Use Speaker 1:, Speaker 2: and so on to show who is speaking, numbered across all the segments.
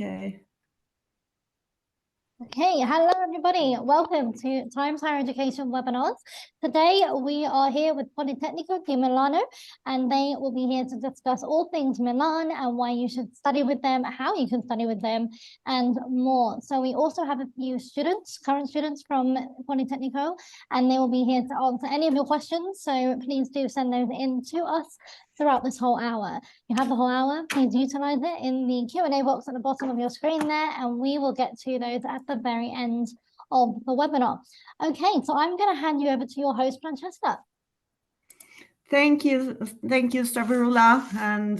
Speaker 1: Okay.
Speaker 2: Okay, hello everybody. Welcome to Times Higher Education webinars. Today we are here with Politecnico di Milano, and they will be here to discuss all things Milan and why you should study with them, how you can study with them, and more. So we also have a few students, current students from Politecnico, and they will be here to answer any of your questions. So please do send those in to us throughout this whole hour. You have the whole hour, please utilize it in the Q&A box at the bottom of your screen there, and we will get to those at the very end of the webinar. Okay, so I'm going to hand you over to your host, Francesca.
Speaker 1: Thank you, Stavroula, and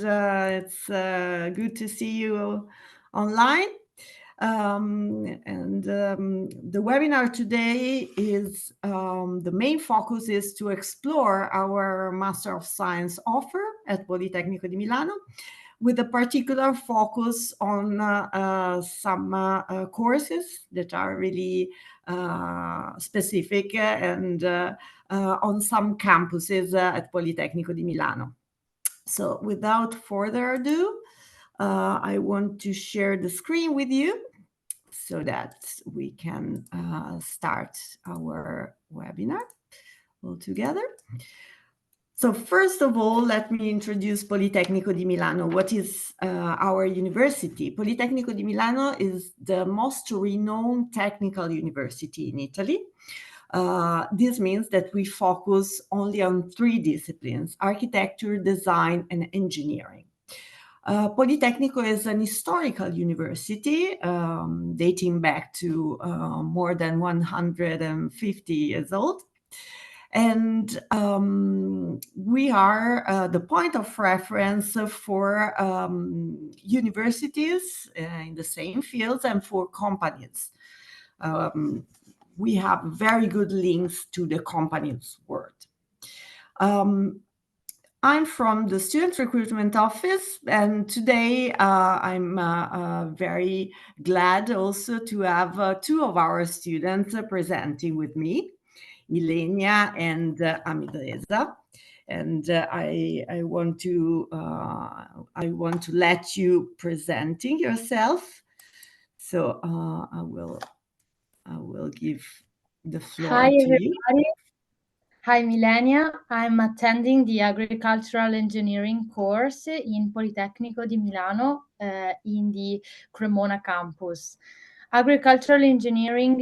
Speaker 1: it's good to see you online. The webinar today is the main focus is to explore our Master of Science offer at Politecnico di Milano, with a particular focus on some courses that are really specific and on some campuses at Politecnico di Milano. So without further ado, I want to share the screen with you so that we can start our webinar all together. So first of all, let me introduce Politecnico di Milano. What is our university? Politecnico di Milano is the most renowned technical university in Italy. This means that we focus only on 3 disciplines: architecture, design, and engineering. Politecnico is an historical university dating back to more than 150 years old. And we are the point of reference for universities in the same fields and for companies. We have very good links to the company's world. I'm from the Student Recruitment Office, and today I'm very glad also to have 2 of our students presenting with me, Ilenia and Amidresa. And I want to let you presenting yourself. So I will give the floor to you.
Speaker 3: Hi, Milenia. I'm attending the agricultural engineering course in Politecnico di Milano in the Cremona campus. Agricultural engineering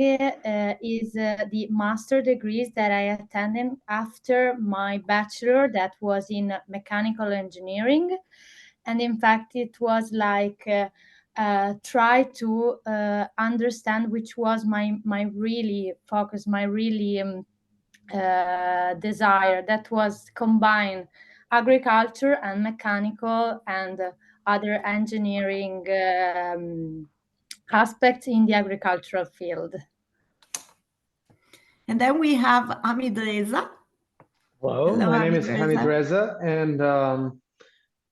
Speaker 3: is the master degrees that I attended after my bachelor that was in mechanical engineering. And in fact, it was like try to understand which was my really focus, my really desire, that was combine agriculture and mechanical and other engineering aspects in the agricultural field.
Speaker 1: And then we have Amidresa.
Speaker 4: Hello, my name is Amidresa, and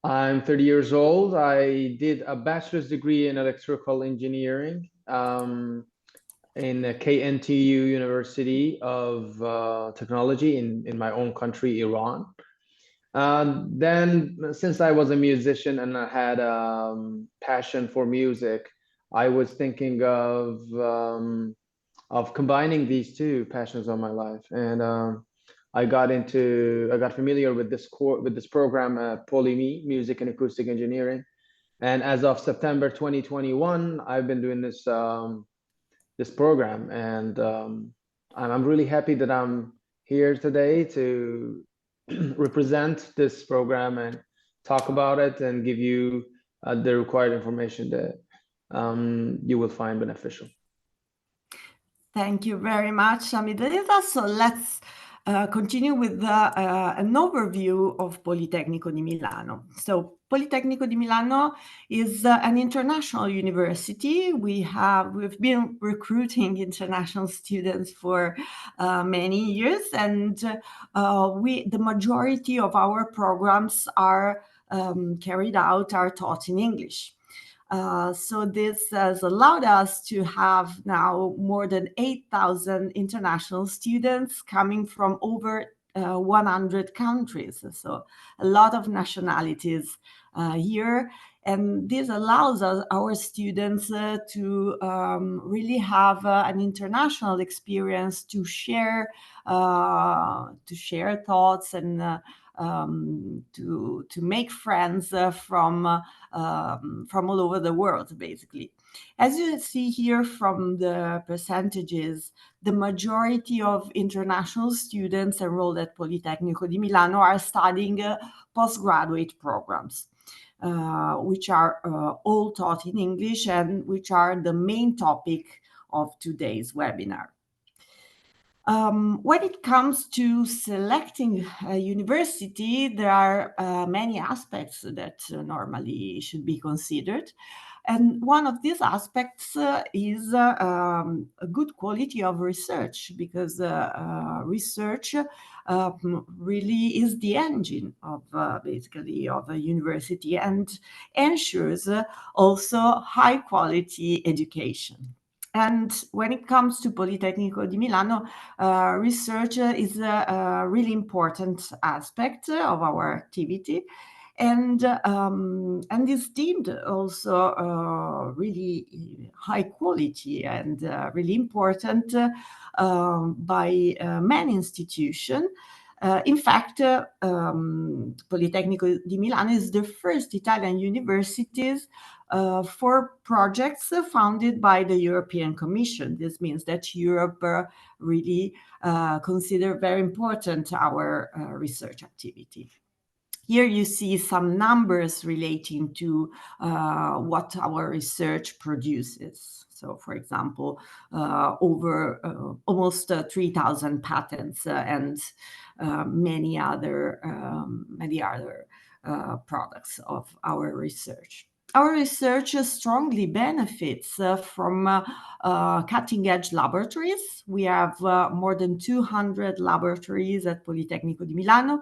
Speaker 4: I'm 30 years old. I did a bachelor's degree in electrical engineering in KNTU University of Technology in my own country, Iran. Then, since I was a musician and I had passion for music, I was thinking of combining these 2 passions of my life, and I got familiar with this program at PolyMe, Music and Acoustic Engineering, and as of September 2021, I've been doing this program, and I'm really happy that I'm here today to represent this program and talk about it and give you the required information that you will find beneficial.
Speaker 1: Thank you very much, Amidresa. So let's continue with an overview of Politecnico di Milano. So Politecnico di Milano is an international university. We've been recruiting international students for many years, and the majority of our programs are taught in English. So this has allowed us to have now more than 8,000 international students coming from over 100 countries. So a lot of nationalities here. And this allows our students to really have an international experience, to share thoughts, and to make friends from all over the world, basically. As you see here from the percentages, the majority of international students enrolled at Politecnico di Milano are studying postgraduate programs, which are all taught in English and which are the main topic of today's webinar. When it comes to selecting a university, there are many aspects that normally should be considered. And one of these aspects is a good quality of research, because research really is the engine of basically of a university, and ensures also high quality education. And when it comes to Politecnico di Milano, research is a really important aspect of our activity, and is deemed also really high quality and really important by many institutions. In fact, Politecnico di Milano is the first Italian universities for projects funded by the European Commission. This means that Europe really consider very important our research activity. Here you see some numbers relating to what our research produces. So, for example, over almost 3,000 patents and many other products of our research. Our research strongly benefits from cutting-edge laboratories. We have more than 200 laboratories at Politecnico di Milano,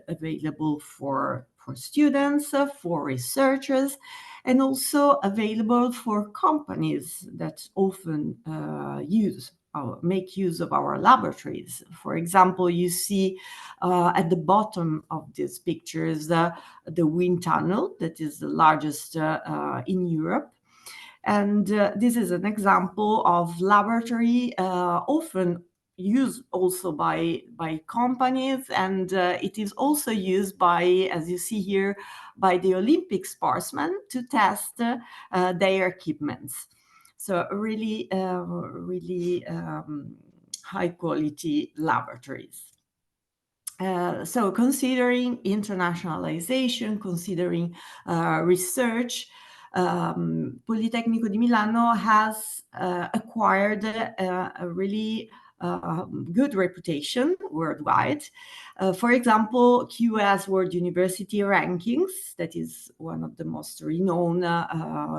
Speaker 1: available for students, for researchers, and also available for companies that often make use of our laboratories. For example, you see at the bottom of these pictures the wind tunnel that is the largest in Europe. And this is an example of laboratory often used also by companies, and it is also used by, as you see here, by the Olympic sportsmen to test their equipments. So really high quality laboratories. So considering internationalization, considering research, Politecnico di Milano has acquired a really good reputation worldwide. For example, QS World University Rankings, that is one of the most renowned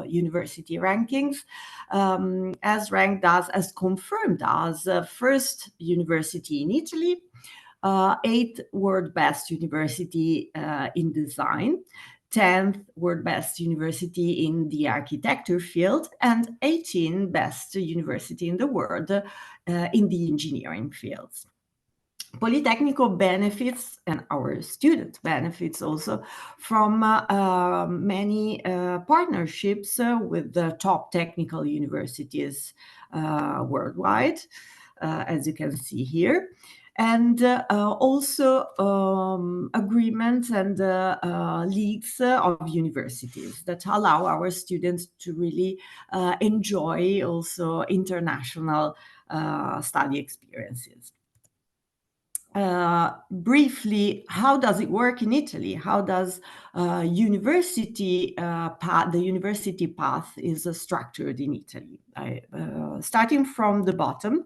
Speaker 1: university rankings, as ranked as confirmed as first university in Italy, 8th world best university in design, 10th world best university in the architecture field, and 18th best university in the world in the engineering fields. Politecnico benefits, and our student benefits also, from many partnerships with the top technical universities worldwide, as you can see here. And also agreements and leagues of universities that allow our students to really enjoy also international study experiences. Briefly, how does it work in Italy? How does the university path is structured in Italy? Starting from the bottom,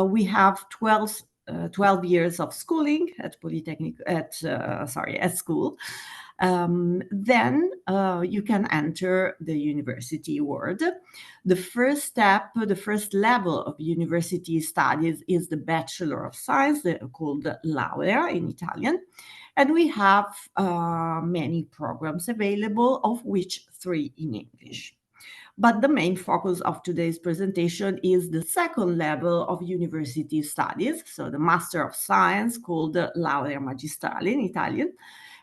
Speaker 1: we have 12 years of schooling at Politecnico, at school. Then you can enter the university world. The first step, the first level of university studies is the Bachelor of Science, called laurea in Italian. And we have many programs available, of which 3 in English. But the main focus of today's presentation is the second level of university studies, so the Master of Science, called Laurea Magistrale in Italian.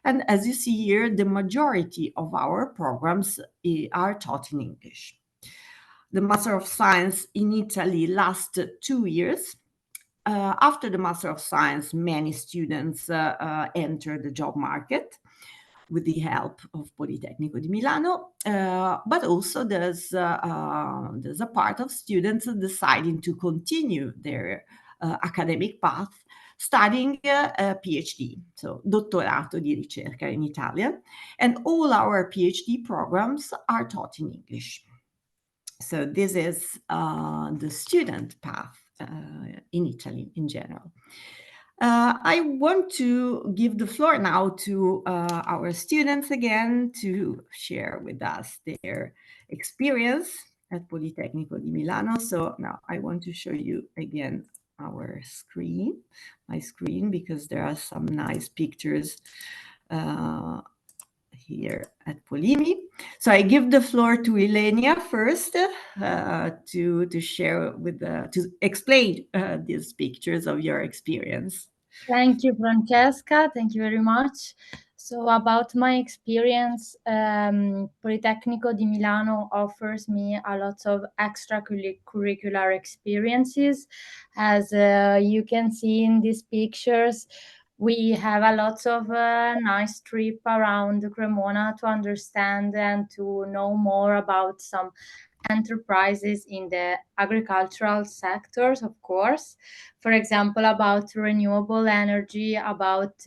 Speaker 1: And as you see here, the majority of our programs are taught in English. The Master of Science in Italy lasts 2 years. After the Master of Science, many students enter the job market with the help of Politecnico di Milano, but also there's a part of students deciding to continue their academic path, studying a PhD, so dottorato di ricerca in Italian, and all our PhD programs are taught in English. So this is the student path in Italy in general. I want to give the floor now to our students again to share with us their experience at Politecnico di Milano. So now I want to show you again my screen, because there are some nice pictures here at Polimi. So I give the floor to Ilenia first to share to explain these pictures of your experience.
Speaker 3: Thank you, Francesca. Thank you very much. So about my experience, Politecnico di Milano offers me a lot of extracurricular experiences. As you can see in these pictures, we have a lot of nice trip around Cremona to understand and to know more about some enterprises in the agricultural sectors, of course. For example, about renewable energy, about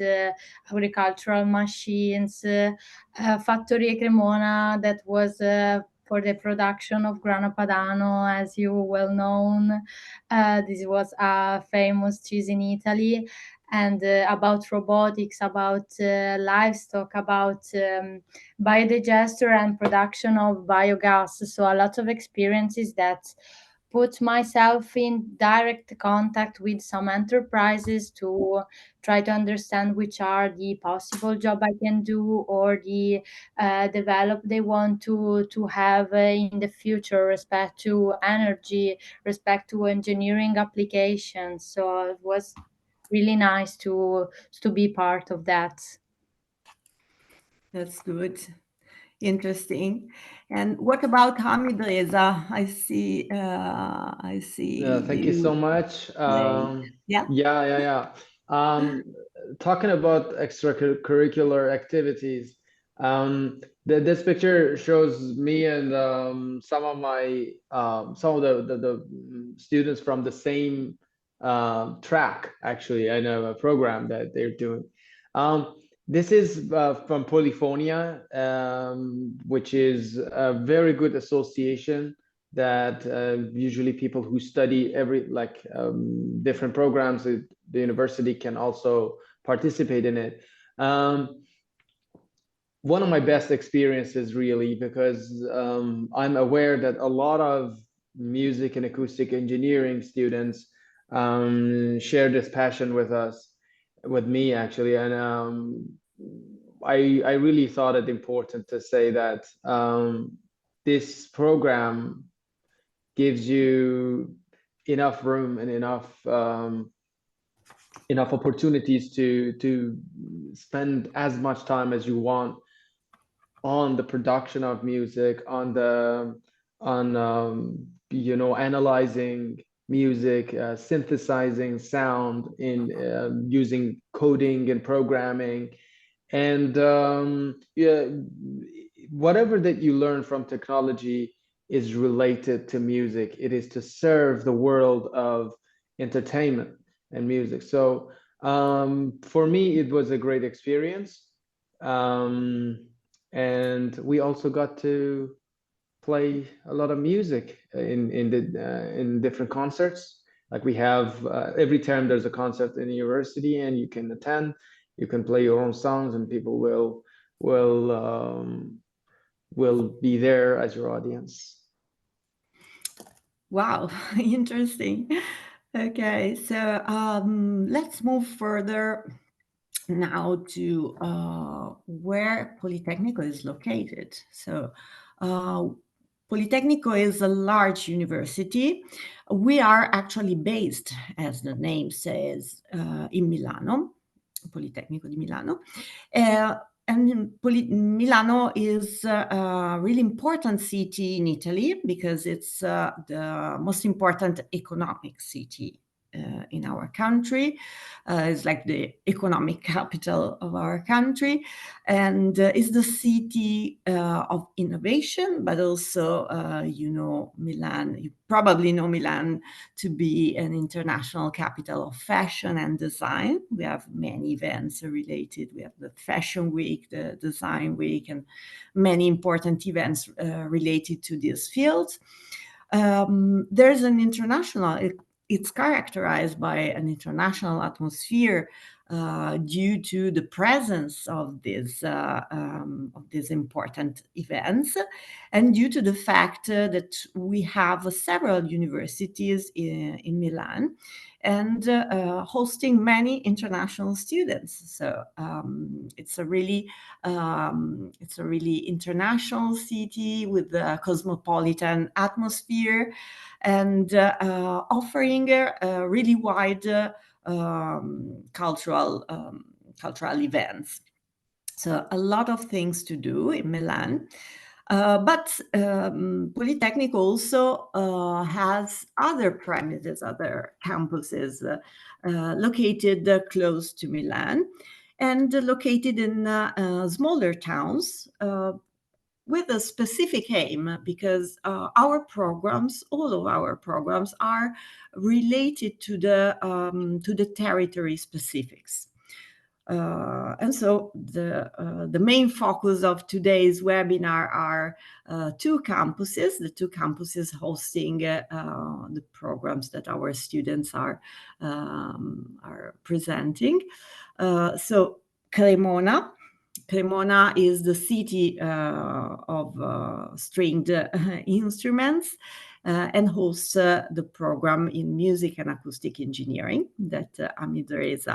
Speaker 3: agricultural machines, Factory Cremona that was for the production of grana padano, as you well known. This was a famous cheese in Italy. And about robotics, about livestock, about biodigester and production of biogas. So a lot of experiences that put myself in direct contact with some enterprises to try to understand which are the possible job I can do or the develop they want to have in the future, respect to energy, respect to engineering applications. So it was really nice to be part of that.
Speaker 1: That's good. Interesting. And what about Hamidreza? I see.
Speaker 4: Yeah, thank you so much.
Speaker 1: Yeah.
Speaker 4: Talking about extracurricular activities, this picture shows me and some of the students from the same track. Actually, I know a program that they're doing. This is from Polyphonia, which is a very good association that usually people who study different programs at the university can also participate in it. One of my best experiences, really, because I'm aware that a lot of music and acoustic engineering students share this passion with me actually, and I really thought it important to say that this program gives you enough room and enough opportunities to spend as much time as you want on the production of music, on analyzing music, synthesizing sound, in using coding and programming, and whatever that you learn from technology is related to music. It is to serve the world of entertainment and music. So for me, it was a great experience, and we also got to play a lot of music in different concerts. Like we have every term there's a concert in the university, and you can attend. You can play your own songs, and people will be there as your audience.
Speaker 1: Wow, interesting. Okay, so let's move further now to where Politecnico is located. So Politecnico is a large university. We are actually based, as the name says, in Milano. Politecnico di Milano. And Milano is a really important city in Italy because it's the most important economic city in our country. It's like the economic capital of our country, and is the city of innovation, but also, Milan, you probably know Milan to be an international capital of fashion and design. We have many events related. We have the Fashion Week, the Design Week, and many important events related to these fields. There's an international, it's characterized by an international atmosphere due to the presence of these important events, and due to the fact that we have several universities in Milan and hosting many international students. So it's a really international city with a cosmopolitan atmosphere, and offering a really wide cultural events. So a lot of things to do in Milan. But Politecnico also has other premises, other campuses located close to Milan, and located in smaller towns with a specific aim, because our programs, all of our programs, are related to the territory specifics. And so the main focus of today's webinar are the two campuses hosting the programs that our students are presenting. So Cremona is the city of stringed instruments, and hosts the program in music and acoustic engineering that amidst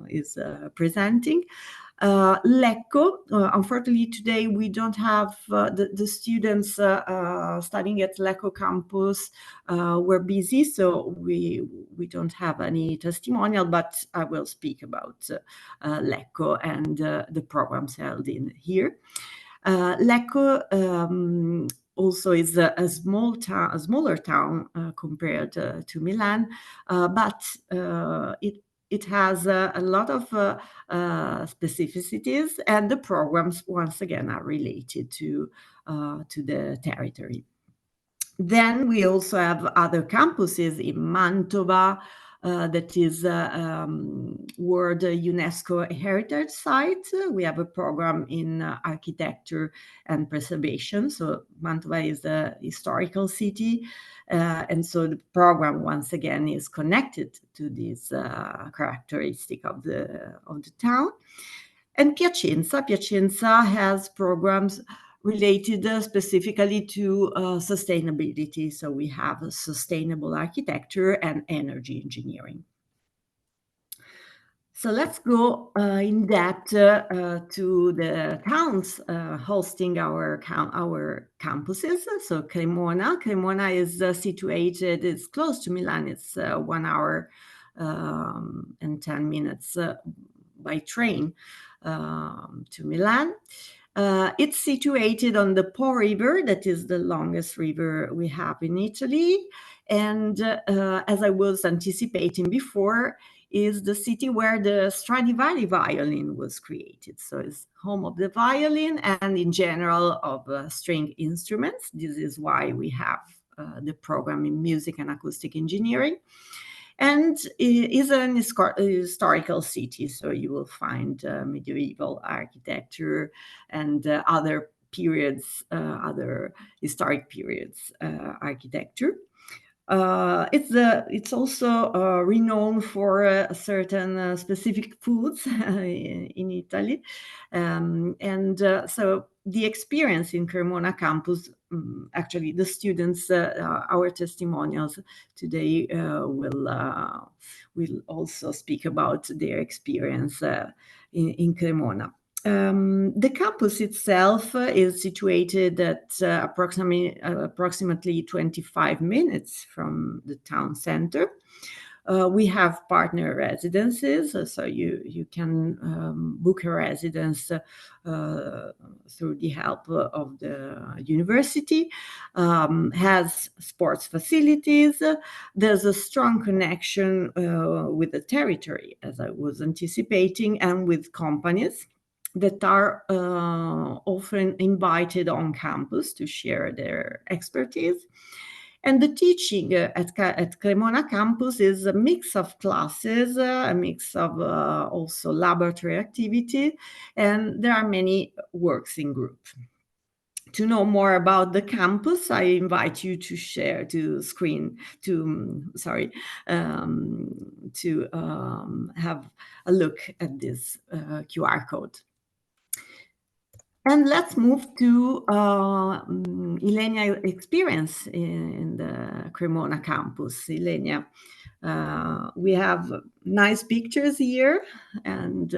Speaker 1: is presenting. Lecco, unfortunately today we don't have the students studying at Lecco campus. We're busy, so we don't have any testimonial, but I will speak about Lecco and the programs held in here. Lecco also is a smaller town compared to Milan, but it has a lot of specificities, and the programs once again are related to the territory. Then we also have other campuses in Mantova, that is World UNESCO Heritage Site. We have a program in architecture and preservation. So Mantova is a historical city, and so the program once again is connected to this characteristic of the town. And Piacenza has programs related specifically to sustainability. So we have sustainable architecture and energy engineering. So let's go in depth to the towns hosting our campuses. So Cremona is situated, it's close to Milan. It's 1 hour and 10 minutes by train to Milan. It's situated on the Po River, that is the longest river we have in Italy. And as I was anticipating before, is the city where the Stradivari violin was created. So it's home of the violin and in general of string instruments. This is why we have the program in music and acoustic engineering. And it is an historical city, so you will find medieval architecture and other periods, other historic periods architecture. It's also renowned for certain specific foods in Italy, and so the experience in Cremona campus, actually the students, our testimonials today will also speak about their experience in Cremona. The campus itself is situated at approximately 25 minutes from the town center. We have partner residences, so you can book a residence through the help of the university. Has sports facilities. There's a strong connection with the territory, as I was anticipating, and with companies that are often invited on campus to share their expertise. And the teaching at Cremona campus is a mix of classes, a mix of also laboratory activity, and there are many works in group. To know more about the campus, I invite you to share, to screen, to have a look at this QR code. And let's move to Ilenia's experience in the Cremona campus. Ilenia, we have nice pictures here, and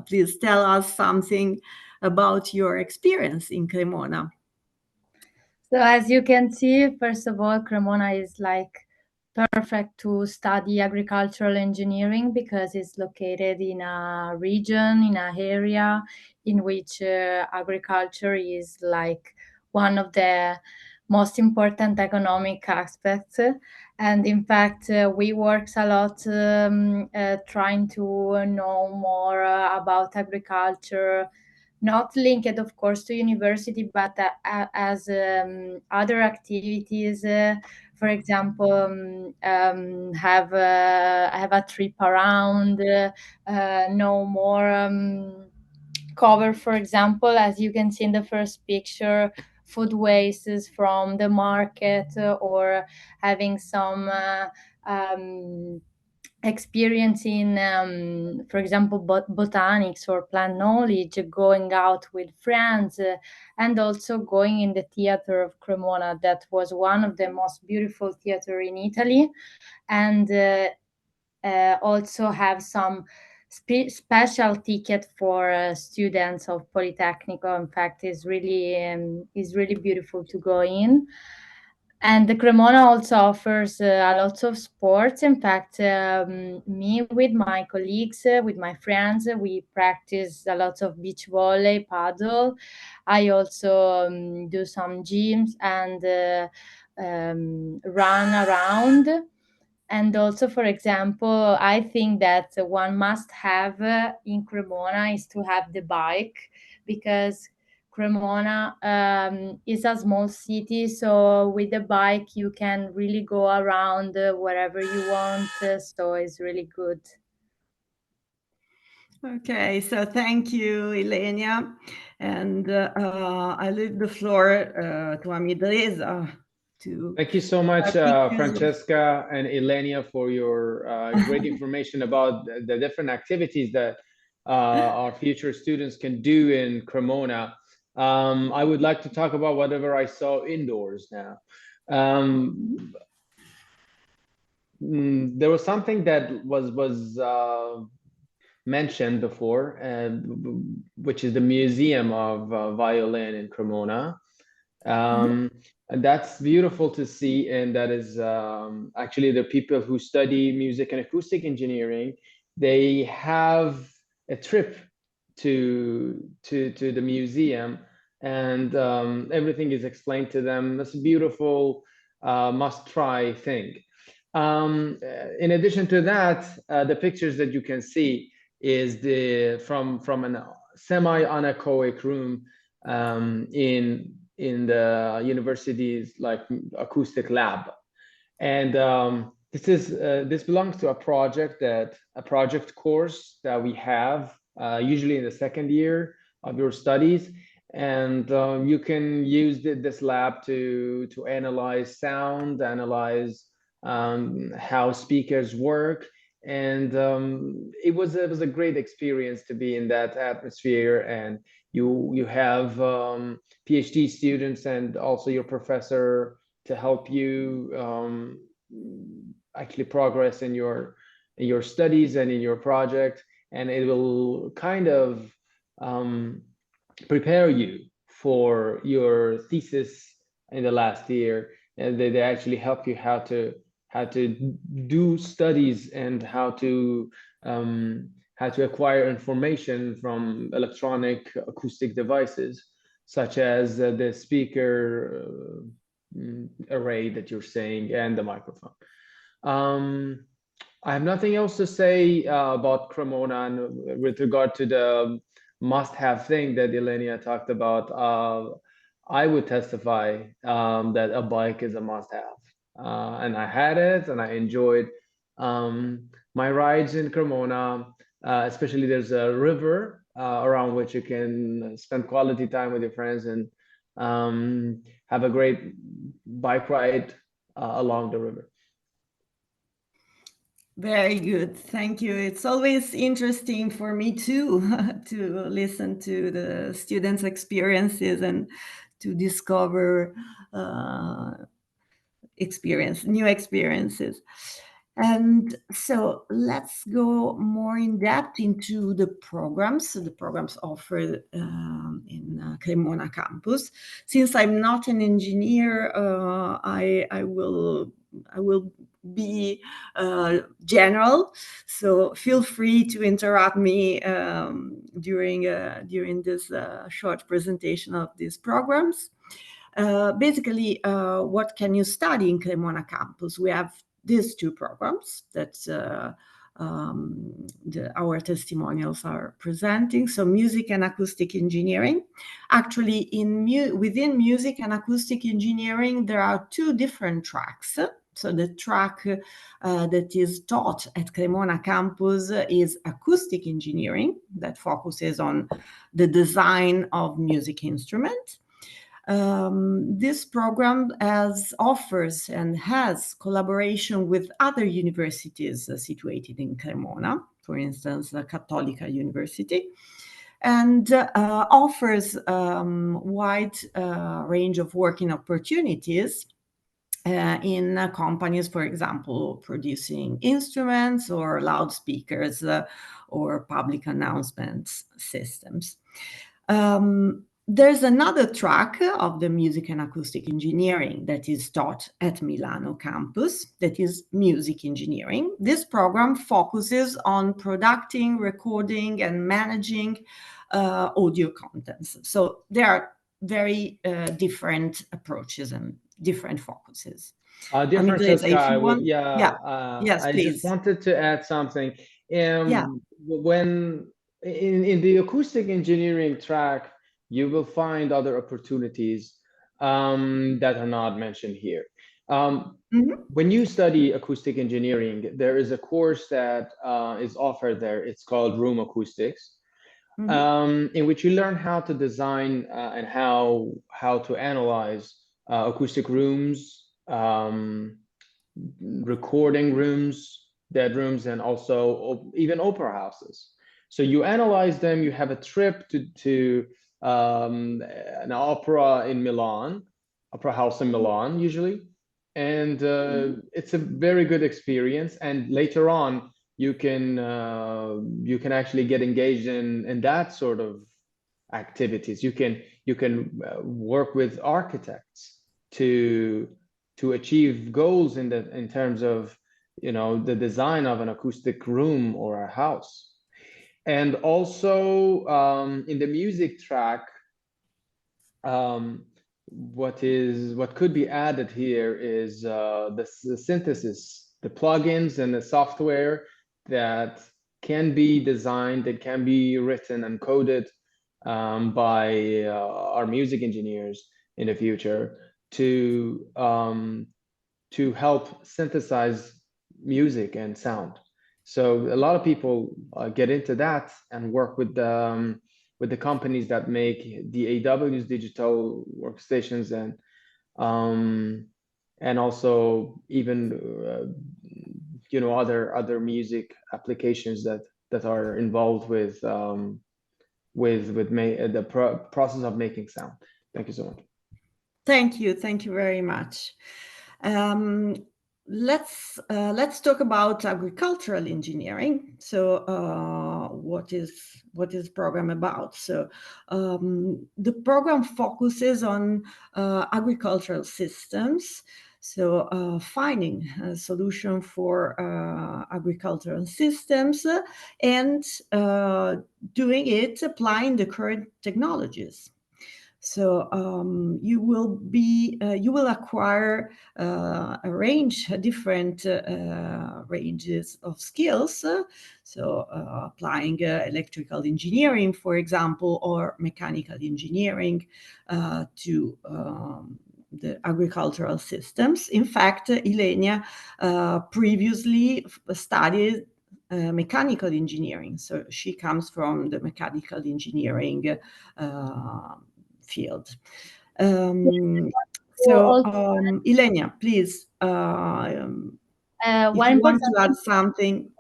Speaker 1: please tell us something about your experience in Cremona.
Speaker 3: So as you can see, first of all, Cremona is like perfect to study agricultural engineering because it's located in a region, in an area in which agriculture is like one of the most important economic aspects. And in fact, we work a lot trying to know more about agriculture, not linked, of course, to university, but as other activities. For example, have a trip around, know more, cover, for example, as you can see in the first picture, food wastes from the market, or having some experience in, for example, botanics or plant knowledge, going out with friends, and also going in the theater of Cremona. That was one of the most beautiful theater in Italy, and also have some special ticket for students of Politecnico. In fact, is really beautiful to go in. And the Cremona also offers a lot of sports. In fact, me with my colleagues, with my friends, we practice a lot of beach volley, paddle. I also do some gyms and run around. And also, for example, I think that one must have in Cremona is to have the bike, because Cremona is a small city, so with the bike you can really go around wherever you want. So it's really good.
Speaker 1: Okay, so thank you, Ilenia. And I leave the floor to Amidreza.
Speaker 4: Thank you so much, Francesca and Ilenia, for your great information about the different activities that our future students can do in Cremona. I would like to talk about whatever I saw indoors now. There was something that was mentioned before, which is the Museum of Violin in Cremona. And that's beautiful to see, and that is actually the people who study music and acoustic engineering, they have a trip to the museum, and everything is explained to them. That's a beautiful must-try thing. In addition to that, the pictures that you can see is from an semi-anechoic room in the university's like acoustic lab, and this belongs to a project course that we have usually in the second year of your studies, and you can use this lab to analyze sound, analyze how speakers work, and it was a great experience to be in that atmosphere. And you have PhD students and also your professor to help you actually progress in your studies and in your project, and it will kind of prepare you for your thesis in the last year, and they actually help you how to do studies and how to acquire information from electronic acoustic devices, such as the speaker array that you're saying and the microphone. I have nothing else to say about Cremona, and with regard to the must-have thing that Elenia talked about. I would testify that a bike is a must-have, and I had it, and I enjoyed my rides in Cremona. Especially, there's a river around which you can spend quality time with your friends and have a great bike ride along the river.
Speaker 1: Very good. Thank you. It's always interesting for me too to listen to the students' experiences and to discover new experiences. And so let's go more in depth into the programs. So the programs offered in Cremona campus. Since I'm not an engineer, I will be general. So feel free to interrupt me during this short presentation of these programs. Basically, what can you study in Cremona campus? We have these two programs that our testimonials are presenting. So music and acoustic engineering. Actually, within music and acoustic engineering, there are two different tracks. So the track that is taught at Cremona campus is acoustic engineering, that focuses on the design of music instruments. This program offers and has collaboration with other universities situated in Cremona, for instance, the Cattolica University, and offers wide range of working opportunities in companies, for example, producing instruments or loudspeakers or public announcements systems. There's another track of the music and acoustic engineering that is taught at Milano campus, that is music engineering. This program focuses on producing, recording, and managing audio contents. So there are very different approaches and different focuses.
Speaker 4: Different, Francesca.
Speaker 1: Yes,
Speaker 4: I
Speaker 1: please.
Speaker 4: just wanted to add something. When in the acoustic engineering track, you will find other opportunities that are not mentioned here. When you study acoustic engineering, there is a course that is offered there. It's called Room Acoustics, in which you learn how to design and how to analyze acoustic rooms, recording rooms, bedrooms, and also even opera houses. So you analyze them. You have a trip to an opera in Milan, opera house in Milan usually, and it's a very good experience. And later on, you can actually get engaged in that sort of activities. You can work with architects to achieve goals in terms of the design of an acoustic room or a house. And also in the music track, what could be added here is the synthesis, the plugins and the software that can be designed, that can be written and coded by our music engineers in the future to help synthesize music and sound. So a lot of people get into that and work with the companies that make the AW's digital workstations and also even other music applications that are involved with the process of making sound. Thank you so much.
Speaker 1: Thank you very much. Let's talk about agricultural engineering. So what is program about? So the program focuses on agricultural systems. So finding a solution for agricultural systems and doing it applying the current technologies. So you will acquire different ranges of skills. So applying electrical engineering, for example, or mechanical engineering to the agricultural systems. In fact, Ilenia previously studied mechanical engineering. So she comes from the mechanical engineering field. Ilenia, please, if you want to add something,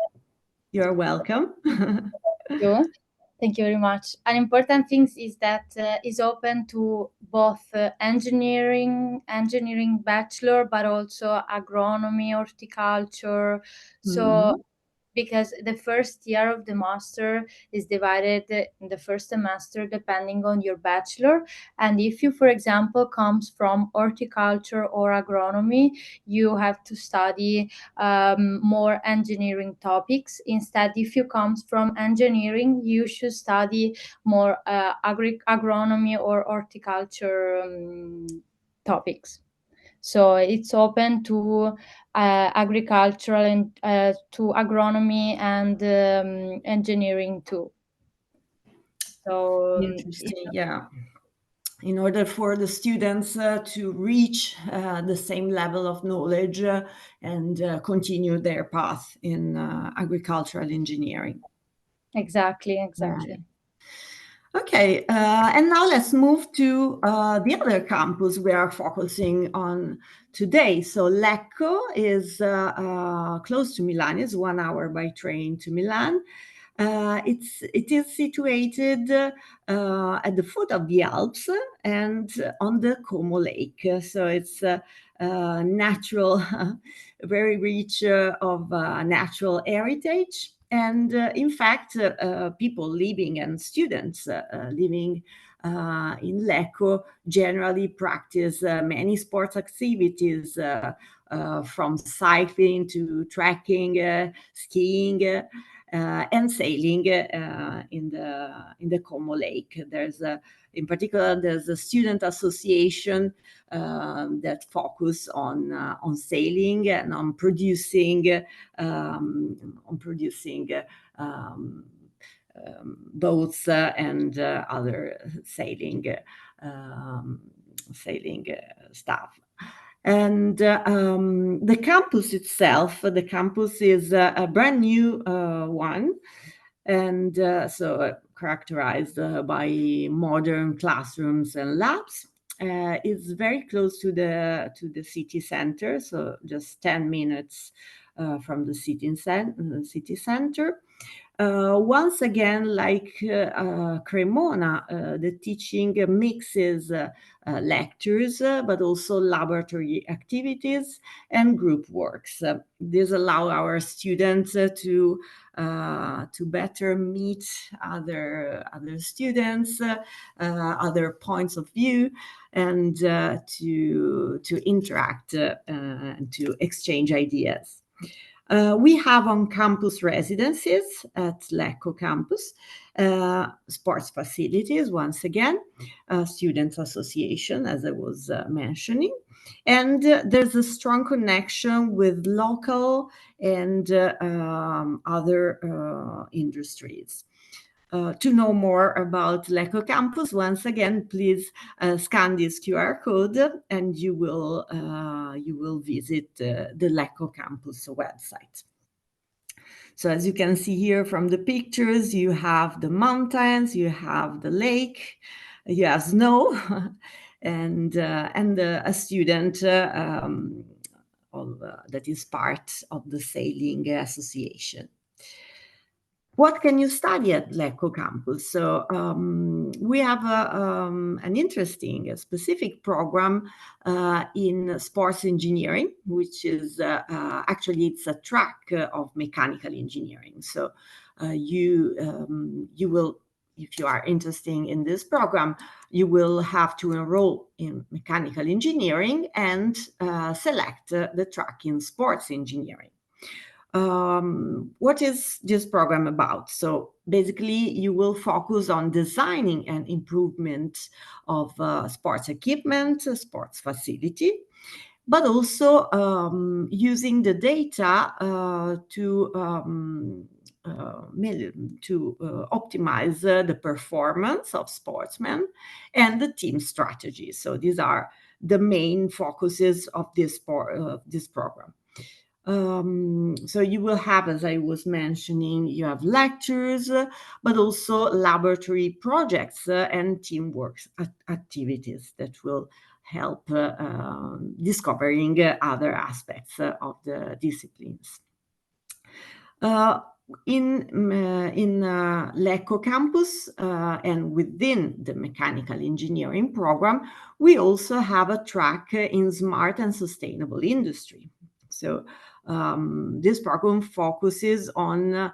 Speaker 1: you're welcome.
Speaker 3: Thank you very much. An important thing is that is open to both engineering bachelor, but also agronomy, horticulture. So because the first year of the master is divided in the first semester depending on your bachelor. And if you, for example, comes from horticulture or agronomy, you have to study more engineering topics. Instead, if you comes from engineering, you should study more agronomy or horticulture topics. So it's open to agricultural and to agronomy and engineering too. So
Speaker 1: interesting, yeah. In order for the students to reach the same level of knowledge and continue their path in agricultural engineering.
Speaker 3: Exactly.
Speaker 1: Right. Okay, and now let's move to the other campus we are focusing on today. So Lecco is close to Milan, it's 1 hour by train to Milan. It is situated at the foot of the Alps and on the Como Lake. So it's natural, very rich of natural heritage. And in fact, people living and students living in Lecco generally practice many sports activities from cycling to trekking, skiing, and sailing in the Como Lake. In particular, there's a student association that focus on sailing and on producing boats and other sailing stuff. And the campus itself, the campus is a brand new one, and so characterized by modern classrooms and labs. It's very close to the city center, so just 10 minutes from the city center. Once again, like Cremona, the teaching mixes lectures, but also laboratory activities and group works. This allows our students to better meet other students, other points of view, and to interact and to exchange ideas. We have on-campus residences at Lecco campus, sports facilities, once again, students association, as I was mentioning. And there's a strong connection with local and other industries. To know more about Lecco campus, once again, please scan this QR code and you will visit the Lecco campus website. So as you can see here from the pictures, you have the mountains, you have the lake, you have snow, and a student that is part of the sailing association. What can you study at Lecco campus? So we have an interesting, specific program in sports engineering, which is actually it's a track of mechanical engineering. So you will if you are interested in this program, you will have to enroll in mechanical engineering and select the track in sports engineering. What is this program about? So basically, you will focus on designing and improvement of sports equipment, sports facility, but also using the data to optimize the performance of sportsmen and the team strategy. So these are the main focuses of this program. So you will have, as I was mentioning, you have lectures, but also laboratory projects and teamwork activities that will help discovering other aspects of the disciplines. In Lecco campus and within the mechanical engineering program, we also have a track in smart and sustainable industry. So this program focuses on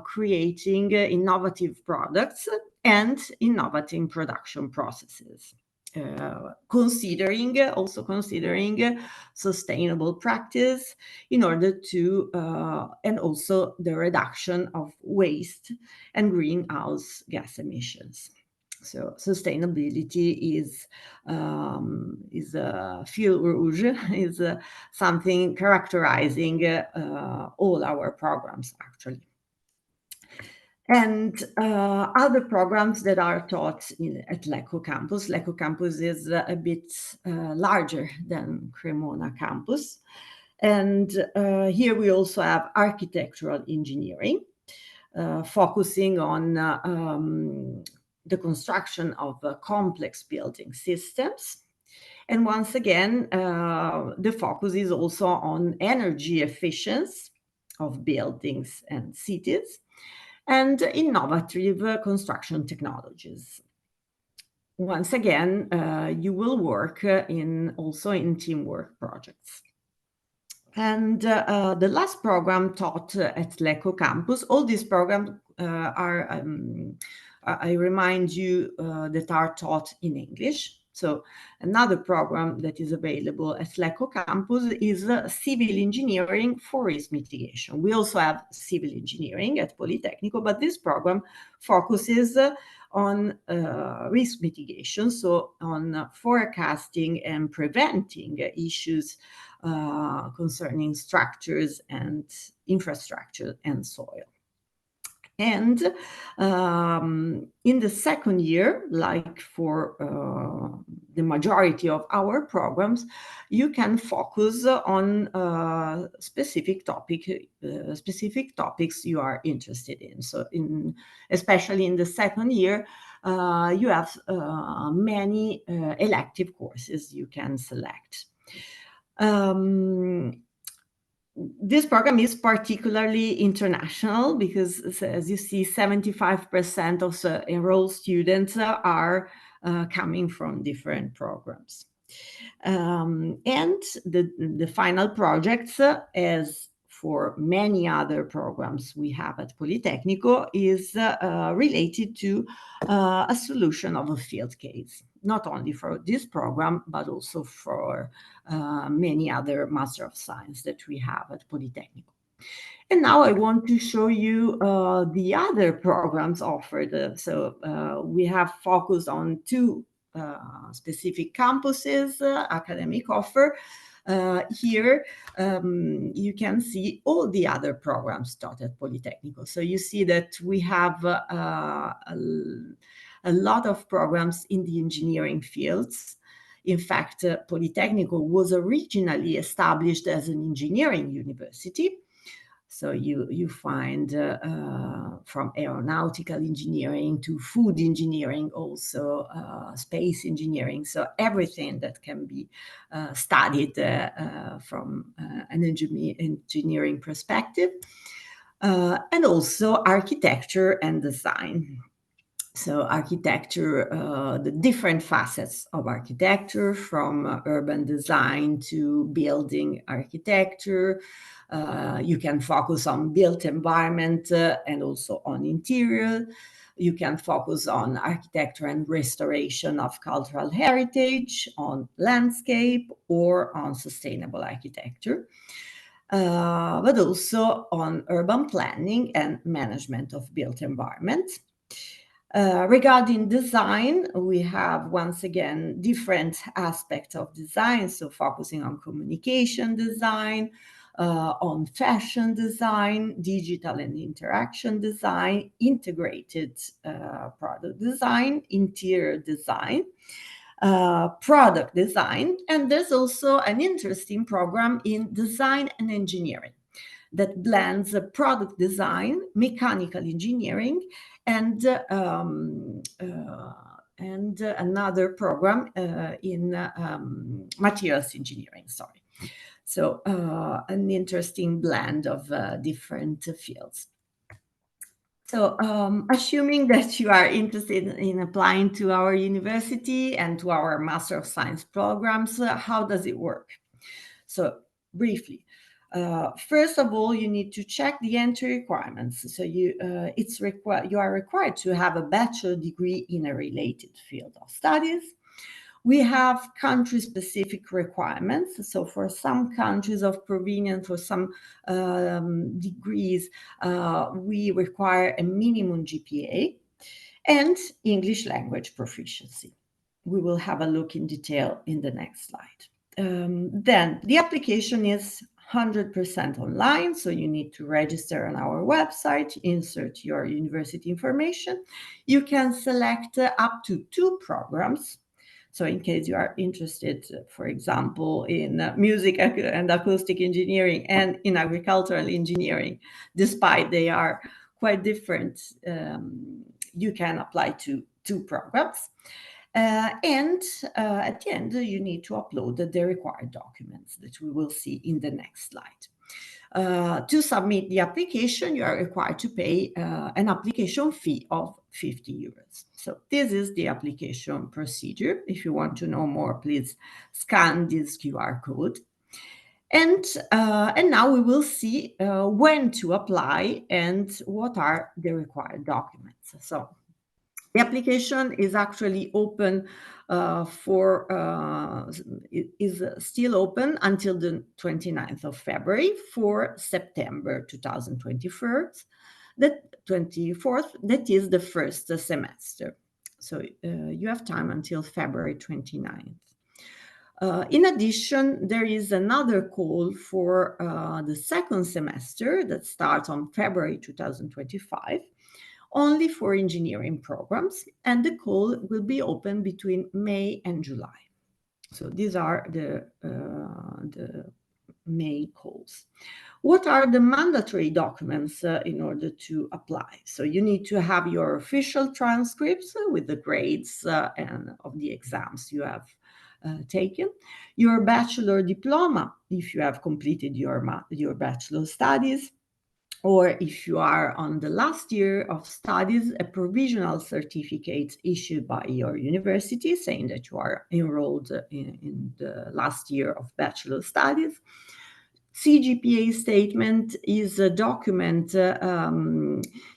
Speaker 1: creating innovative products and innovative production processes. Considering sustainable practice in order to and also the reduction of waste and greenhouse gas emissions. So sustainability is a fil rouge, is something characterizing all our programs actually. And other programs that are taught at Lecco campus. Lecco campus is a bit larger than Cremona campus. And here we also have architectural engineering, focusing on the construction of complex building systems. And once again, the focus is also on energy efficiency of buildings and cities, and innovative construction technologies. Once again, you will work also in teamwork projects. And the last program taught at Lecco campus, all these programs are, I remind you, that are taught in English. So another program that is available at Lecco campus is civil engineering for risk mitigation. We also have civil engineering at Politecnico, but this program focuses on risk mitigation, so on forecasting and preventing issues concerning structures and infrastructure and soil. And in the second year, like for the majority of our programs, you can focus on specific topics you are interested in. So especially in the second year, you have many elective courses you can select. This program is particularly international because, as you see, 75% of the enrolled students are coming from different programs. And the final projects, as for many other programs we have at Politecnico, is related to a solution of a field case, not only for this program, but also for many other Master of Science that we have at Politecnico. And now I want to show you the other programs offered. So we have focused on two specific campuses, academic offer. Here you can see all the other programs taught at Politecnico. So you see that we have a lot of programs in the engineering fields. In fact, Politecnico was originally established as an engineering university. So you find from aeronautical engineering to food engineering, also space engineering. So everything that can be studied from an engineering perspective, and also architecture and design. So architecture, the different facets of architecture, from urban design to building architecture. You can focus on built environment and also on interior. You can focus on architecture and restoration of cultural heritage, on landscape, or on sustainable architecture, but also on urban planning and management of built environment. Regarding design, we have once again different aspects of design, so focusing on communication design, on fashion design, digital and interaction design, integrated product design, interior design, product design, and there's also an interesting program in design and engineering that blends product design, mechanical engineering, and another program in materials engineering. Sorry. So an interesting blend of different fields. So assuming that you are interested in applying to our university and to our Master of Science programs, how does it work? So briefly, first of all, you need to check the entry requirements. So you are required to have a bachelor degree in a related field of studies. We have country-specific requirements. So for some countries of provenience, for some degrees, we require a minimum GPA and English language proficiency. We will have a look in detail in the next slide. Then the application is 100% online, so you need to register on our website, insert your university information. You can select up to 2 programs. So in case you are interested, for example, in music and acoustic engineering and in agricultural engineering, despite they are quite different, you can apply to 2 programs. And at the end, you need to upload the required documents that we will see in the next slide. To submit the application, you are required to pay an application fee of 50 euros. So this is the application procedure. If you want to know more, please scan this QR code. And now we will see when to apply and what are the required documents. So the application is actually open is still open until the 29th of February for September 2024. The 24th, that is the first semester. So you have time until February 29th. In addition, there is another call for the second semester that starts on February 2025. Only for engineering programs, and the call will be open between May and July. So these are the main calls. What are the mandatory documents in order to apply? So you need to have your official transcripts with the grades and of the exams you have taken, your bachelor diploma if you have completed your bachelor studies, or if you are on the last year of studies, a provisional certificate issued by your university saying that you are enrolled in the last year of bachelor studies. CGPA statement is a document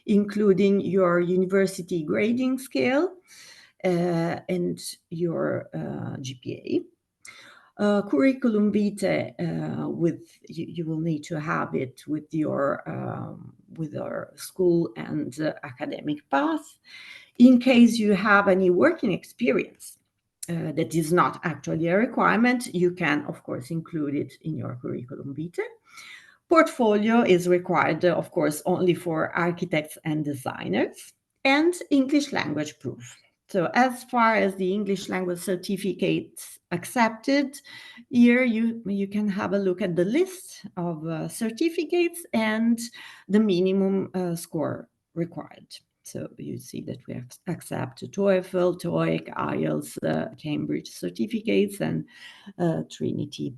Speaker 1: including your university grading scale and your GPA. Curriculum vitae, you will need to have it with your school and academic path. In case you have any working experience that is not actually a requirement, you can of course include it in your curriculum vitae. Portfolio is required, of course, only for architects and designers, and English language proof. So as far as the English language certificates accepted, here you can have a look at the list of certificates and the minimum score required. So you see that we accept TOEFL, TOEIC, IELTS, Cambridge certificates, and Trinity.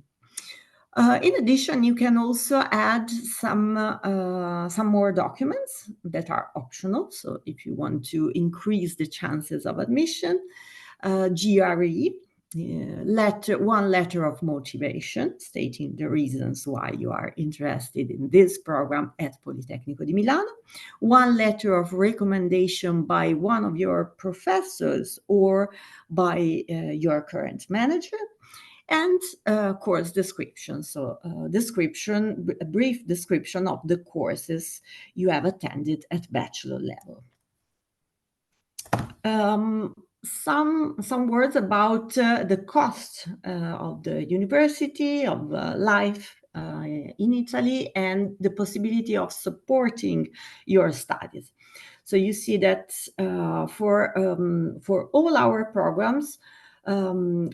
Speaker 1: In addition, you can also add some more documents that are optional. So if you want to increase the chances of admission, GRE, one letter of motivation stating the reasons why you are interested in this program at Politecnico di Milano, one letter of recommendation by one of your professors or by your current manager, and course description. So a brief description of the courses you have attended at bachelor level. Some words about the cost of the university, of life in Italy, and the possibility of supporting your studies. So you see that for all our programs,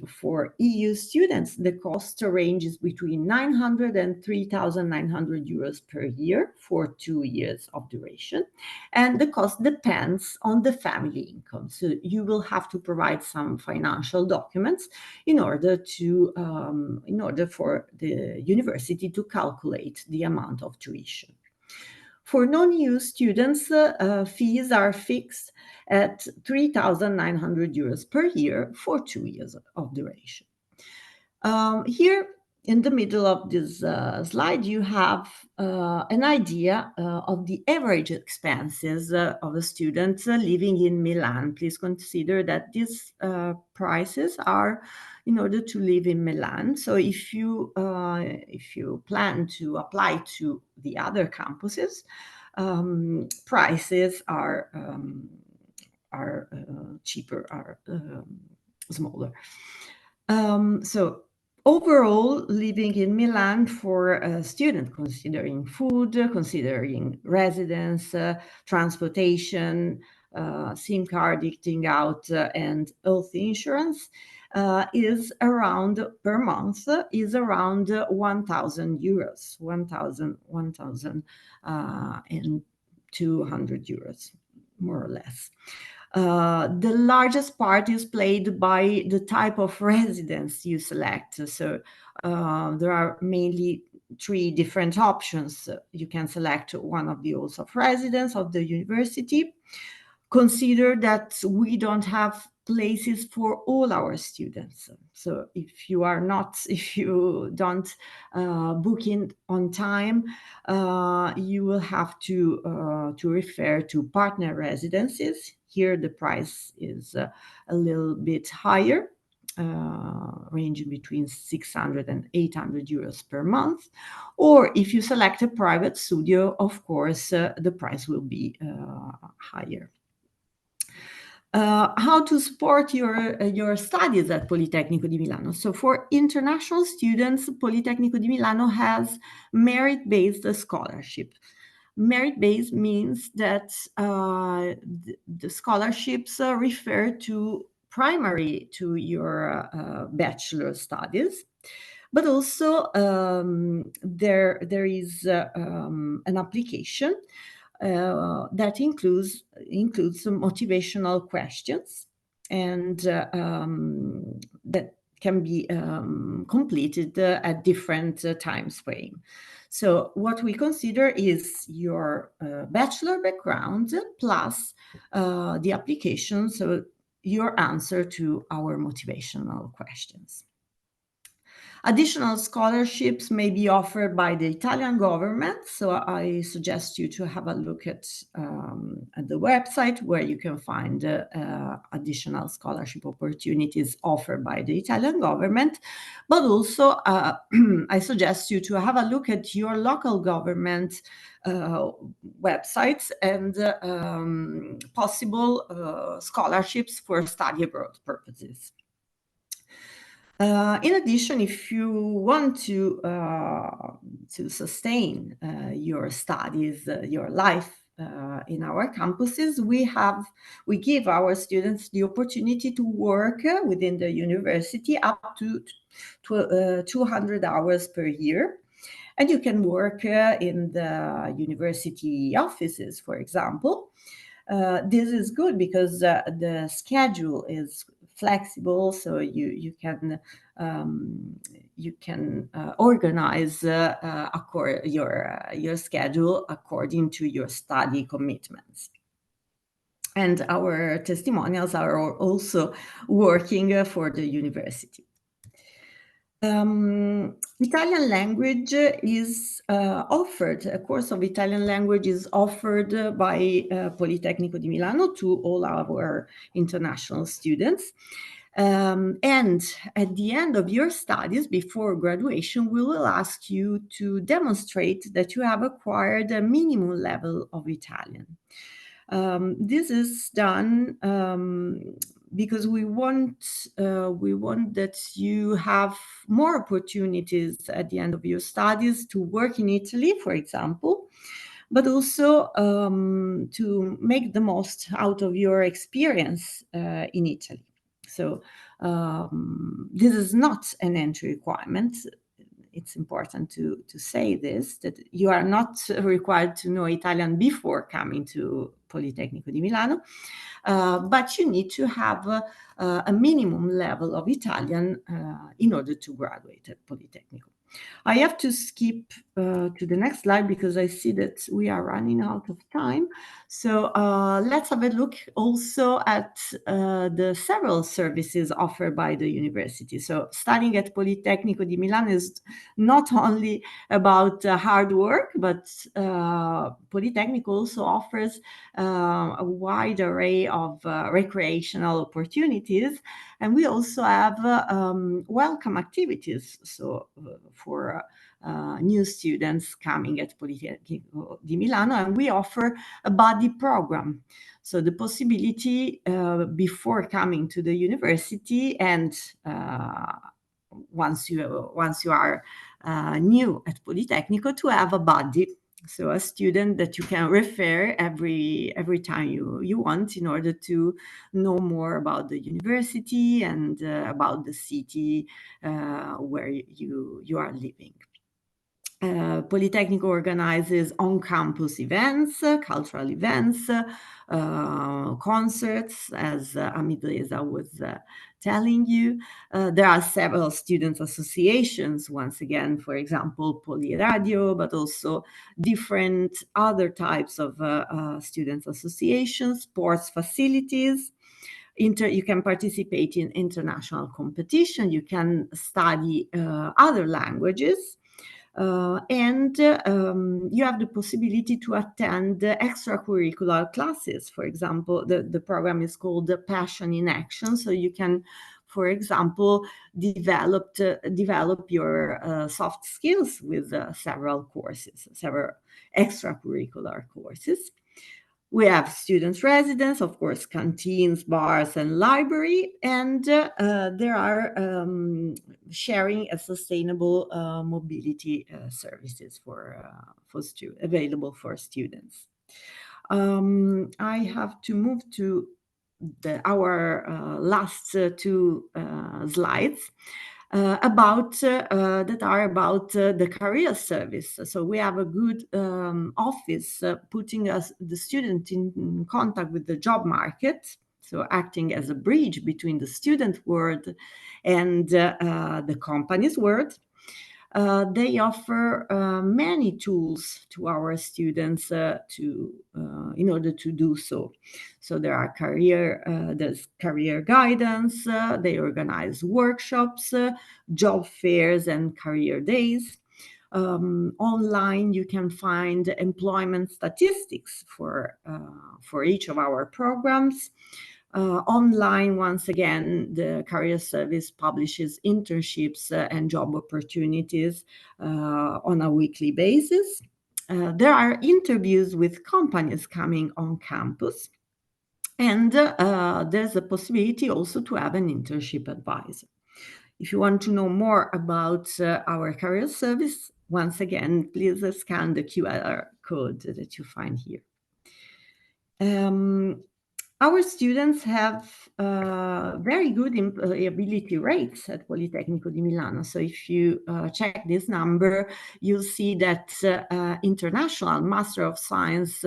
Speaker 1: for EU students, the cost ranges between 900 and 3,900 euros per year for 2 years of duration. And the cost depends on the family income. So you will have to provide some financial documents in order for the university to calculate the amount of tuition. For non-EU students, fees are fixed at 3,900 euros per year for 2 years of duration. Here in the middle of this slide, you have an idea of the average expenses of a student living in Milan. Please consider that these prices are in order to live in Milan. So if you plan to apply to the other campuses, prices are cheaper, are smaller. So overall, living in Milan for a student, considering food, considering residence, transportation, SIM card eating out, and health insurance, is around per month is around 1,000 euros, 1,200 euros, more or less. The largest part is played by the type of residence you select. So there are mainly 3 different options. You can select one of the halls of residence of the university. Consider that we don't have places for all our students. So if you don't book in on time, you will have to refer to partner residences. Here the price is a little bit higher, ranging between 600 and 800 euros per month. Or if you select a private studio, of course, the price will be higher. How to support your studies at Politecnico di Milano. So for international students, Politecnico di Milano has merit-based scholarship. Merit-based means that the scholarships refer to primary to your bachelor studies, but also there is an application that includes some motivational questions, and that can be completed at different time frame. So what we consider is your bachelor background plus the application, so your answer to our motivational questions. Additional scholarships may be offered by the Italian government, so I suggest you to have a look at the website where you can find additional scholarship opportunities offered by the Italian government. But also, I suggest you to have a look at your local government websites and possible scholarships for study abroad purposes. In addition, if you want to sustain your studies, your life in our campuses, we give our students the opportunity to work within the university up to 200 hours per year. And you can work in the university offices, for example. This is good because the schedule is flexible, so you can organize your schedule according to your study commitments. And our testimonials are also working for the university. Italian language is offered, a course of Italian language is offered by Politecnico di Milano to all our international students. And at the end of your studies, before graduation, we will ask you to demonstrate that you have acquired a minimum level of Italian. This is done because we want that you have more opportunities at the end of your studies to work in Italy, for example, but also to make the most out of your experience in Italy. So this is not an entry requirement. It's important to say this, that you are not required to know Italian before coming to Politecnico di Milano, but you need to have a minimum level of Italian in order to graduate at Politecnico. I have to skip to the next slide because I see that we are running out of time. So let's have a look also at the several services offered by the university. So studying at Politecnico di Milano is not only about hard work, but Politecnico also offers a wide array of recreational opportunities. And we also have welcome activities. So for new students coming at Politecnico di Milano, and we offer a buddy program. So the possibility before coming to the university and once you are new at Politecnico, to have a buddy. So a student that you can refer every time you want in order to know more about the university and about the city where you are living. Politecnico organizes on-campus events, cultural events, concerts, as Amidresa was telling you. There are several student associations, once again, for example, Poliradio, but also different other types of student associations, sports facilities. You can participate in international competition. You can study other languages. And you have the possibility to attend extracurricular classes. For example, the program is called Passion in Action. So you can, for example, develop your soft skills with several extracurricular courses. We have students' residence, of course, canteens, bars, and library, and there are sharing a sustainable mobility services available for students. I have to move to our last two slides. That are about the career service. So we have a good office putting the student in contact with the job market, so acting as a bridge between the student world and the company's world. They offer many tools to our students in order to do so. So there's career guidance. They organize workshops, job fairs, and career days. Online, you can find employment statistics for each of our programs. Online, once again, the career service publishes internships and job opportunities on a weekly basis. There are interviews with companies coming on campus. And there's a possibility also to have an internship advisor. If you want to know more about our career service, once again, please scan the QR code that you find here. Our students have very good employability rates at Politecnico di Milano. So if you check this number, you'll see that international Master of Science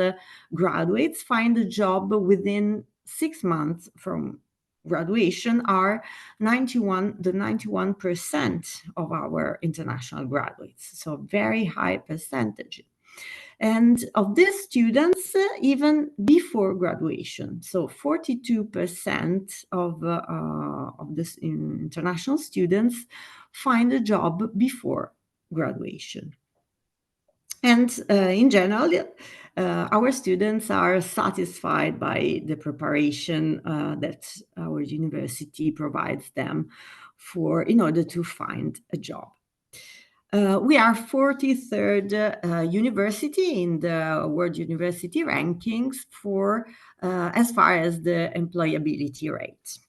Speaker 1: graduates find a job within 6 months from graduation are 91% of our international graduates. So very high percentage. And of these students, even before graduation, so 42% of this international students find a job before graduation. And in general, our students are satisfied by the preparation that our university provides them in order to find a job. We are 43rd university in the World University rankings for as far as the employability rate.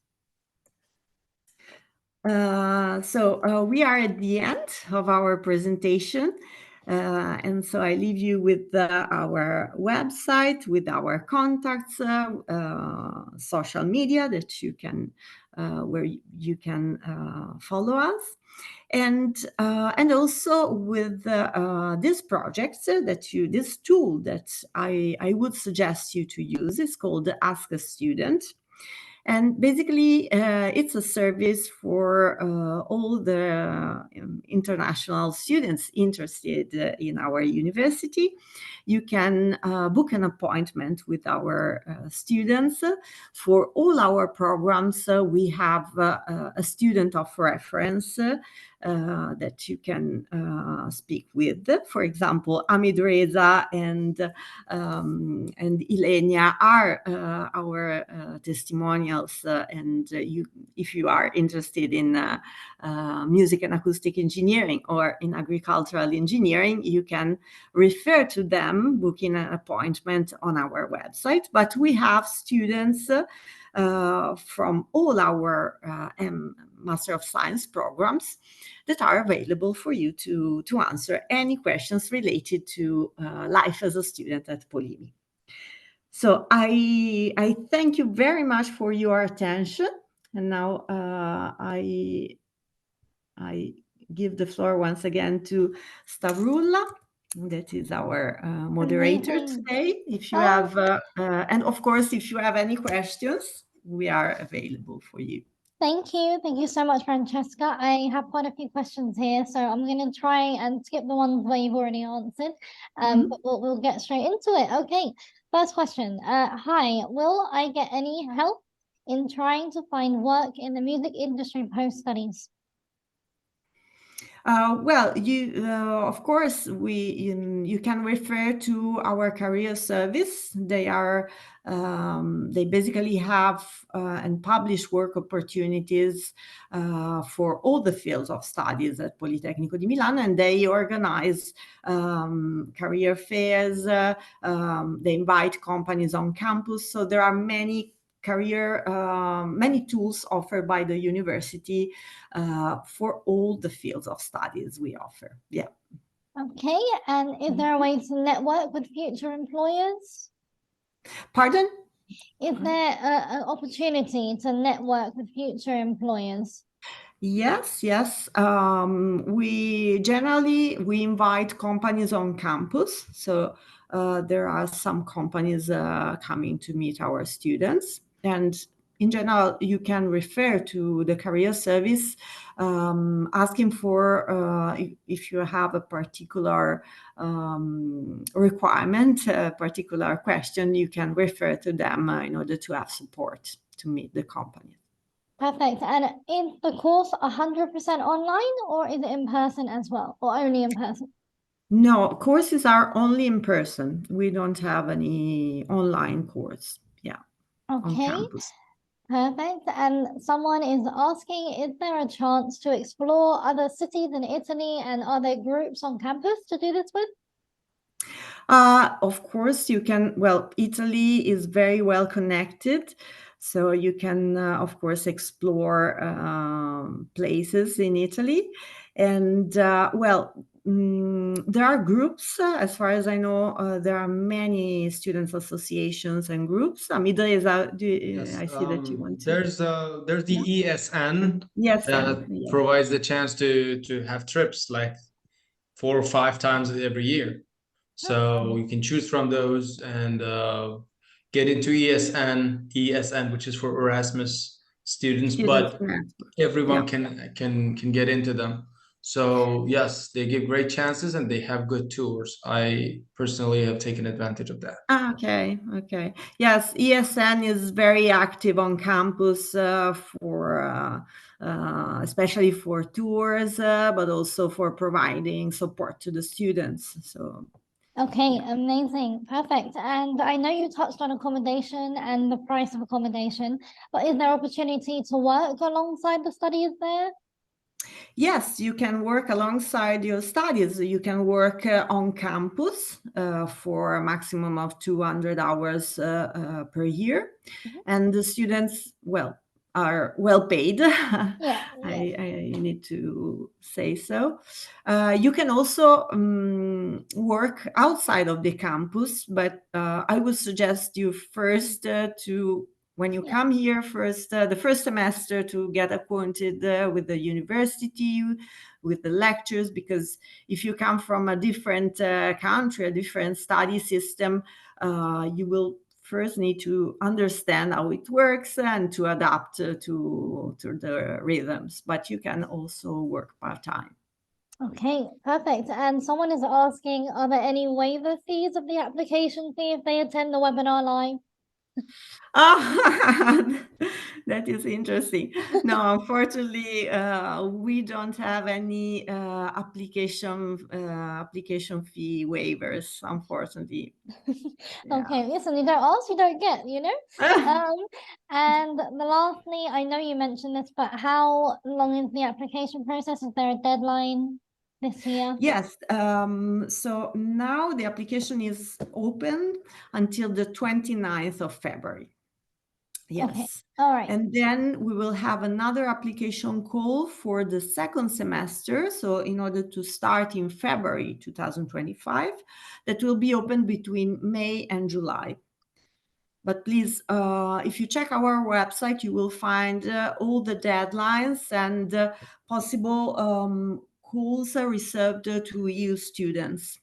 Speaker 1: So we are at the end of our presentation. And so I leave you with our website, with our contacts, social media that you can, where you can follow us. And also with this project this tool that I would suggest you to use is called Ask a Student. And basically, it's a service for all the international students interested in our university. You can book an appointment with our students. For all our programs, we have a student of reference that you can speak with. For example, Amidreza and Ilenia are our testimonials, and if you are interested in music and acoustic engineering or in agricultural engineering, you can refer to them, booking an appointment on our website. But we have students from all our Master of Science programs that are available for you to answer any questions related to life as a student at Polimi. So I thank you very much for your attention. And now I give the floor once again to Stavroula, that is our moderator
Speaker 2: Amazing.
Speaker 1: today. If you have, and of course, if you have any questions, we are available for you.
Speaker 2: Thank you. Thank you so much, Francesca. I have quite a few questions here, so I'm going to try and skip the ones where you've already answered, but we'll get straight into it. Okay, first question. Hi, will I get any help in trying to find work in the music industry post-studies?
Speaker 1: Well, of course, you can refer to our career service. They basically have and publish work opportunities for all the fields of studies at Politecnico di Milano, and they organize career fairs. They invite companies on campus. So there are many tools offered by the university for all the fields of studies we offer. Yeah.
Speaker 2: Okay, and is there a way to network with future employers?
Speaker 1: Pardon?
Speaker 2: Is there an opportunity to network with future employers?
Speaker 1: Yes. We invite companies on campus. So there are some companies coming to meet our students. And in general, you can refer to the career service, asking for if you have a particular requirement, a particular question, you can refer to them in order to have support to meet the company.
Speaker 2: Perfect. And is the course 100% online, or is it in person as well, or only in person?
Speaker 1: No, courses are only in person. We don't have any online course. Yeah. On
Speaker 2: Okay,
Speaker 1: campus.
Speaker 2: perfect. And someone is asking, is there a chance to explore other cities in Italy, and are there groups on campus to do this with?
Speaker 1: Of course, you can. Well, Italy is very well connected, so you can, of course, explore places in Italy. And there are groups. As far as I know, there are many students' associations and groups. Amidreza,
Speaker 5: Yes,
Speaker 1: I see that you want to.
Speaker 5: there's the ESN
Speaker 1: Yes,
Speaker 5: that
Speaker 1: yeah.
Speaker 5: provides the chance to have trips like 4 or 5 times every year. So you can choose from those and get into ESN, which is for Erasmus students, but everyone can get into them. So yes, they give great chances and they have good tours. I personally have taken advantage of that.
Speaker 1: Okay. Yes, ESN is very active on campus especially for tours, but also for providing support to the students. So
Speaker 2: Okay, amazing, perfect. And I know you touched on accommodation and the price of accommodation, but is there opportunity to work alongside the studies there?
Speaker 1: yes, you can work alongside your studies. You can work on campus for a maximum of 200 hours per year. And the students, are well paid.
Speaker 2: Yeah.
Speaker 1: I need to say so. You can also work outside of the campus, but I would suggest you first when you come here the first semester, to get acquainted with the university, with the lectures, because if you come from a different country, a different study system, you will first need to understand how it works and to adapt to the rhythms, but you can also work part-time.
Speaker 2: Okay, perfect. And someone is asking, are there any waiver fees of the application fee if they attend the webinar live?
Speaker 1: Oh, that is interesting. No, unfortunately, we don't have any application fee waivers, unfortunately.
Speaker 2: Okay, listen, you don't ask, you don't get, you know? And lastly, I know you mentioned this, but how long is the application process? Is there a deadline this year?
Speaker 1: Yes, so now the application is open until the 29th of February. Yes.
Speaker 2: Okay. All right.
Speaker 1: And then we will have another application call for the second semester. So in order to start in February 2025, that will be open between May and July. But please, if you check our website, you will find all the deadlines and possible calls are reserved to EU students.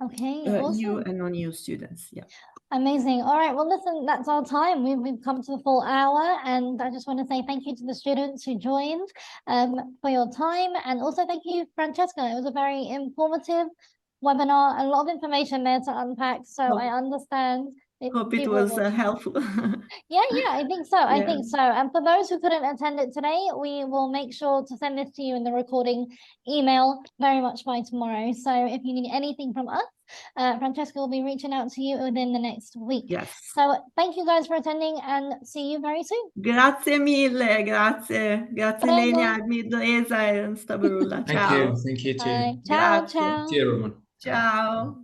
Speaker 2: Okay,
Speaker 1: EU
Speaker 2: awesome.
Speaker 1: and non-EU students, yeah.
Speaker 2: Amazing. All right. Well, listen, that's our time. We've come to the full hour, and I just want to say thank you to the students who joined for your time, and also thank you, Francesca. It was a very informative webinar, a lot of information there to unpack. So I understand.
Speaker 1: Hope it was helpful.
Speaker 2: Yeah, I think so. I think so. And for those who couldn't attend it today, we will make sure to send this to you in the recording email very much by tomorrow. So if you need anything from us, Francesca will be reaching out to you within the next week.
Speaker 1: Yes.
Speaker 2: So thank you guys for attending and see you very soon.
Speaker 1: Grazie mille, grazie. Grazie Lenia, Midlesa e Stabrulla. Ciao.
Speaker 5: Thank you too.
Speaker 2: Ciao,
Speaker 1: Grazie.
Speaker 2: ciao.
Speaker 5: See you, everyone.
Speaker 1: Ciao.